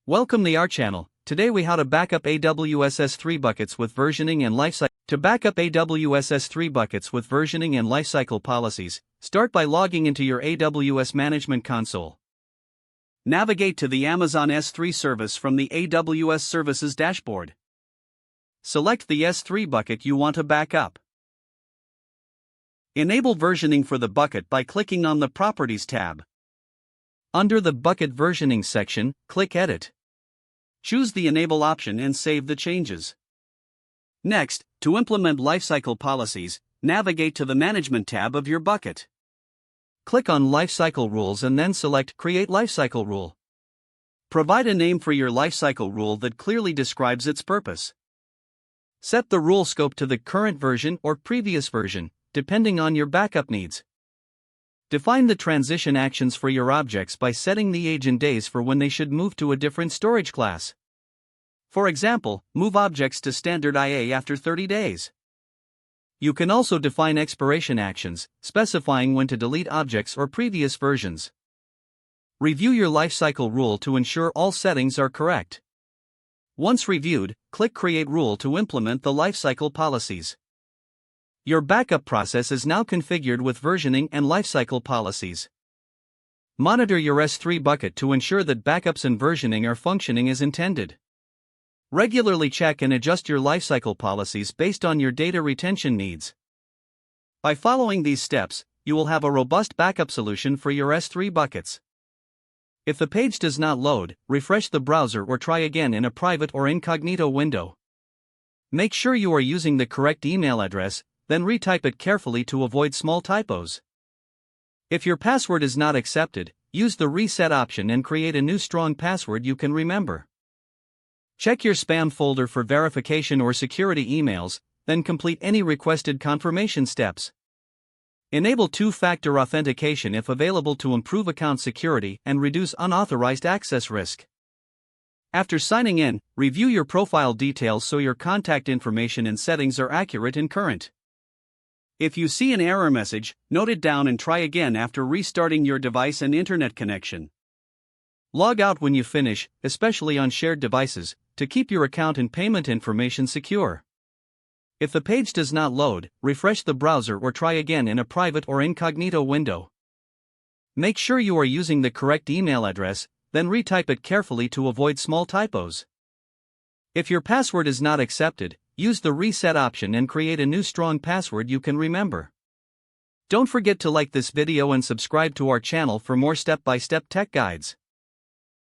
Welcome to our channel. Today we how to backup AWS S3 buckets with versioning and lifecycle. To backup AWS S3 buckets with versioning and lifecycle policies, start by logging into your AWS Management Console. Navigate to the Amazon S3 service from the AWS Services dashboard. Select the S3 bucket you want to backup. Enable versioning for the bucket by clicking on the Properties tab. Under the Bucket Versioning section, click Edit. Choose the Enable option and save the changes. Next, to implement lifecycle policies, navigate to the Management tab of your bucket. Click on Lifecycle Rules and then select Create Lifecycle Rule. Provide a name for your lifecycle rule that clearly describes its purpose. Set the rule scope to the current version or previous version, depending on your backup needs. Define the transition actions for your objects by setting the age and days for when they should move to a different storage class. For example, move objects to standard IA after 30 days. You can also define expiration actions, specifying when to delete objects or previous versions. Review your lifecycle rule to ensure all settings are correct. Once reviewed, click Create Rule to implement the lifecycle policies. Your backup process is now configured with versioning and lifecycle policies. Monitor your S3 bucket to ensure that backups and versioning are functioning as intended. Regularly check and adjust your lifecycle policies based on your data retention needs. By following these steps, you will have a robust backup solution for your S3 buckets. If the page does not load, refresh the browser or try again in a private or incognito window. Make sure you are using the correct email address, then retype it carefully to avoid small typos. If your password is not accepted, use the Reset option and create a new strong password you can remember. Check your spam folder for verification or security emails, then complete any requested confirmation steps. Enable two-factor authentication if available to improve account security and reduce unauthorized access risk. After signing in, review your profile details so your contact information and settings are accurate and current. If you see an error message, note it down and try again after restarting your device and internet connection. Log out when you finish, especially on shared devices, to keep your account and payment information secure. If the page does not load, refresh the browser or try again in a private or incognito window. Make sure you are using the correct email address, then retype it carefully to avoid small typos. If your password is not accepted, use the Reset option and create a new strong password you can remember. Don't forget to like this video and subscribe to our channel for more step-by-step tech guides.